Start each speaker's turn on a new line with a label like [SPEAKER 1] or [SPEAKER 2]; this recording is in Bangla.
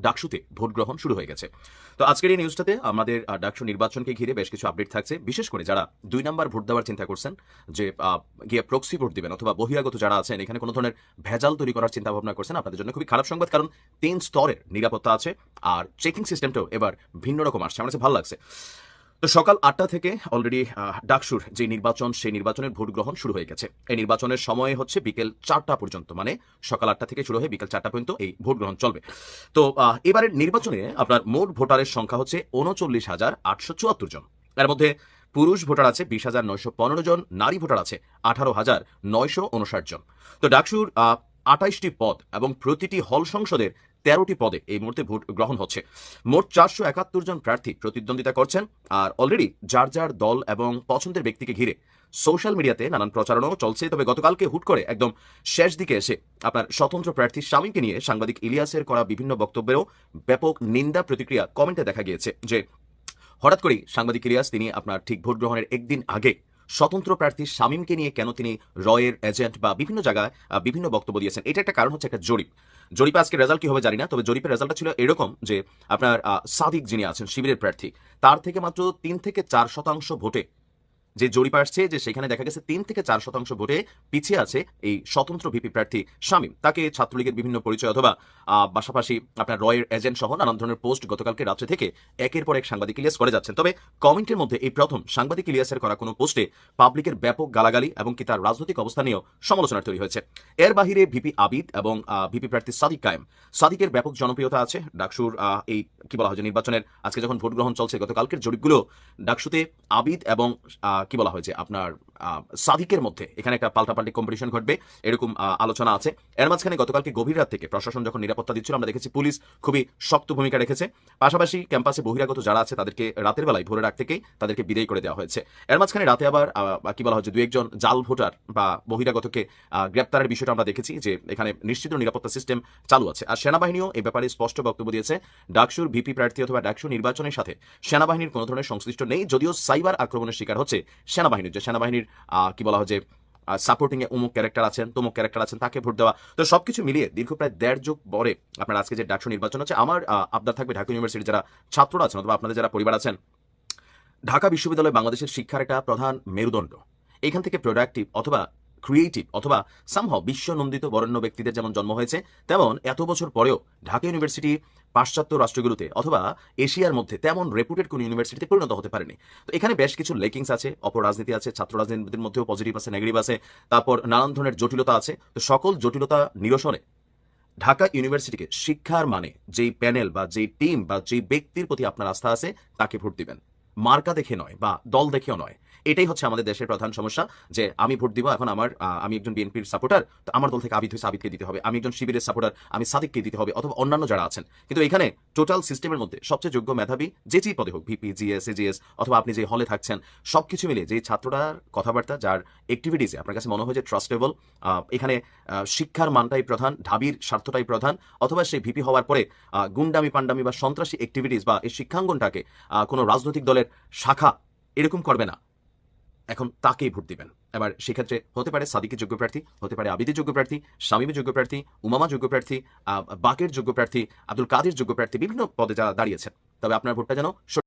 [SPEAKER 1] ডাকসুতে ভোট গ্রহণ শুরু হয়ে গেছে। তো আজকের এই নিউজটাতে আমাদের ডাকসু নির্বাচনকে ঘিরে বেশ কিছু আপডেট থাকছে, বিশেষ করে যারা 2 নাম্বার ভোট দেওয়ার চিন্তা করছেন, যে গিয়ে প্রক্সি ভোট দিবেন অথবা বহিরাগত যারা আছেন এখানে কোনো ধরনের ভেজাল তৈরি করার চিন্তা ভাবনা করছেন, আপনাদের জন্য খুবই খারাপ সংবাদ। কারণ 3 স্তরের নিরাপত্তা আছে, আর চেকিং সিস্টেমটাও এবার ভিন্ন রকম আসছে। আমার কাছে ভালো লাগছে। তো সকাল 8টা থেকে অলরেডি ডাকসুর যে নির্বাচন, সেই নির্বাচনের ভোট গ্রহণ শুরু হয়ে গেছে। এই নির্বাচনের সময় হচ্ছে বিকেল 4টা পর্যন্ত, মানে সকাল 8টা থেকে শুরু হয়ে বিকেল 4টা পর্যন্ত এই ভোট গ্রহণ চলবে। তো এবারের নির্বাচনে আপনার মোট ভোটারের সংখ্যা হচ্ছে 39,874 জন। এর মধ্যে পুরুষ ভোটার আছে 20,915 জন, নারী ভোটার আছে 18,959 জন। তো ডাকসুর 28টি পদ এবং প্রতিটি হল সংসদের 13টি পদে এই মুহূর্তে ভোট গ্রহণ হচ্ছে। মোট 471 জন প্রার্থী প্রতিদ্বন্দ্বিতা করছেন। আর অলরেডি যার যার দল এবং পছন্দের ব্যক্তিকে ঘিরে সোশ্যাল মিডিয়াতে নানান প্রচারণাও চলছে। তবে গতকালকে হুট করে একদম শেষ দিকে এসে আপনার স্বতন্ত্র প্রার্থী শামীমকে নিয়ে সাংবাদিক ইলিয়াসের করা বিভিন্ন বক্তব্যেরও ব্যাপক নিন্দা প্রতিক্রিয়া কমেন্টে দেখা গিয়েছে। যে হঠাৎ করেই সাংবাদিক ইলিয়াস তিনি আপনার ঠিক ভোট গ্রহণের একদিন আগে স্বতন্ত্র প্রার্থী শামীমকে নিয়ে কেন তিনি রয়ের এজেন্ট বা বিভিন্ন জায়গায় বিভিন্ন বক্তব্য দিয়েছেন, এটা একটা কারণ হচ্ছে একটা জরিপে আজকে রেজাল্ট কি হবে জানি না, তবে জরিপের রেজাল্টটা ছিল এরকম যে আপনার সাদিক যিনি আছেন শিবিরের প্রার্থী, তার থেকে মাত্র 3 থেকে 4% ভোটে যে জরিপ আসছে, যে সেখানে দেখা গেছে 3 থেকে 4% ভোটে পিছিয়ে আছে এই স্বতন্ত্র ভিপি প্রার্থী শামীম। তাকে ছাত্রলীগের বিভিন্ন পরিচয় অথবা পাশাপাশি আপনার রয়ের এজেন্ট সহ নানান ধরনের পোস্ট গতকালকে রাত্রে থেকে একের পর এক সাংবাদিক ইলিয়াস করে যাচ্ছেন। তবে কমেন্টের মধ্যে এই প্রথম সাংবাদিক ইলিয়াসের করা কোনো পোস্টে পাবলিকের ব্যাপক গালাগালি এবং কি তার রাজনৈতিক অবস্থা নিয়েও সমালোচনা তৈরি হয়েছে। এর বাহিরে ভিপি আবিদ এবং ভিপি প্রার্থী সাদিক কায়েম, সাদিকের ব্যাপক জনপ্রিয়তা আছে ডাকসুর এই কি বলা হয় যে নির্বাচনের আজকে যখন ভোট গ্রহণ চলছে, গতকালকের জরিপগুলো ডাকসুতে আবিদ এবং কি বলা হয় যে আপনার সাদিকের মধ্যে এখানে একটা পাল্টাপাল্টি কম্পিটিশন ঘটবে, এরকম আলোচনা আছে। এর মাঝখানে গতকালকে গভীর রাত থেকে প্রশাসন যখন নিরাপত্তা দিচ্ছিল, আমরা দেখেছি পুলিশ খুবই শক্ত ভূমিকা রেখেছে। পাশাপাশি ক্যাম্পাসে বহিরাগত যারা আছে তাদেরকে রাতের বেলায় ভোরের আগ থেকেই তাদেরকে বিদায় করে দেওয়া হয়েছে। এর মাঝখানে রাতে আবার কি বলা হয় যে 2-1 জন জাল ভোটার বা বহিরাগতকে গ্রেপ্তারের বিষয়টা আমরা দেখেছি, যে এখানে নিশ্চিত নিরাপত্তা সিস্টেম চালু আছে। আর সেনাবাহিনীও এই ব্যাপারে স্পষ্ট বক্তব্য দিয়েছে, ডাকসুর ভিপি প্রার্থী অথবা ডাকসু নির্বাচনের সাথে সেনাবাহিনীর কোনো ধরনের সংশ্লিষ্ট নেই। যদিও সাইবার আক্রমণের শিকার হচ্ছে সেনাবাহিনীর, যে সেনাবাহিনীর কি বলা হয় যে সাপোর্টিং এ অমুক ক্যারেক্টার আছেন, তমুক ক্যারেক্টার আছেন, তাকে ভোট দেওয়া। তো সবকিছু মিলিয়ে দীর্ঘ প্রায় 1.5 যুগ পরে আপনার আজকে যে ডাকসু নির্বাচন হচ্ছে, আমার আবদার থাকবে ঢাকা ইউনিভার্সিটির যারা ছাত্ররা আছেন অথবা আপনাদের যারা পরিবার আছেন, ঢাকা বিশ্ববিদ্যালয় বাংলাদেশের শিক্ষার একটা প্রধান মেরুদণ্ড। এখান থেকে প্রোডাক্টিভ অথবা ক্রিয়েটিভ অথবা সামহাও বিশ্বনন্দিত বরেণ্য ব্যক্তিদের যেমন জন্ম হয়েছে, তেমন এত বছর পরেও ঢাকা ইউনিভার্সিটি পাশ্চাত্য রাষ্ট্রগুলোতে অথবা এশিয়ার মধ্যে তেমন রেপুটেড কোন ইউনিভার্সিটিতে পরিণত হতে পারেনি। তো এখানে বেশ কিছু লেকিংস আছে, অপরাজনীতি আছে, ছাত্র রাজনীতির মধ্যেও পজিটিভ আছে, নেগেটিভ আছে, তারপর নানান ধরনের জটিলতা আছে। তো সকল জটিলতা নিরসনে ঢাকা ইউনিভার্সিটিকে শিক্ষার মানে যেই প্যানেল বা যেই টিম বা যেই ব্যক্তির প্রতি আপনার আস্থা আছে তাকে ভোট দিবেন, মার্কা দেখে নয় বা দল দেখেও নয়। এটাই হচ্ছে আমাদের দেশের প্রধান সমস্যা, যে আমি ভোট দিব, এখন আমি একজন বিএনপির সাপোর্টার, তো আমার দল থেকে আবিদ হয়েছে আবিদকে দিতে হবে, আমি একজন শিবিরের সাপোর্টার, আমি সাদিককে দিতে হবে, অথবা অন্যান্য যারা আছেন। কিন্তু এখানে টোটাল সিস্টেমের মধ্যে সবচেয়ে যোগ্য মেধাবী যে যেই পদে হোক, ভিপি, জিএস, এজিএস, অথবা আপনি যে হলে থাকছেন, সবকিছু মিলে যে ছাত্রটার কথাবার্তা, যার অ্যাক্টিভিটিসে আপনার কাছে মনে হয় যে ট্রাস্টেবল, এখানে শিক্ষার মানটাই প্রধান, ঢাবির স্বার্থটাই প্রধান, অথবা সেই ভিপি হওয়ার পরে গুন্ডামি পান্ডামি বা সন্ত্রাসী অ্যাক্টিভিটিস বা এই শিক্ষাঙ্গনটাকে কোনো রাজনৈতিক দলের শাখা এরকম করবে না, এখন তাকেই ভোট দিবেন। এবার সেক্ষেত্রে হতে পারে সাদিকের যোগ্য প্রার্থী, হতে পারে আবিদের যোগ্য প্রার্থী, শামীমের যোগ্য প্রার্থী, উমামা যোগ্য প্রার্থী, বাকের যোগ্য প্রার্থী, আব্দুল কাদের যোগ্য প্রার্থী, বিভিন্ন পদে যারা দাঁড়িয়েছেন। তবে আপনার ভোটটা যেন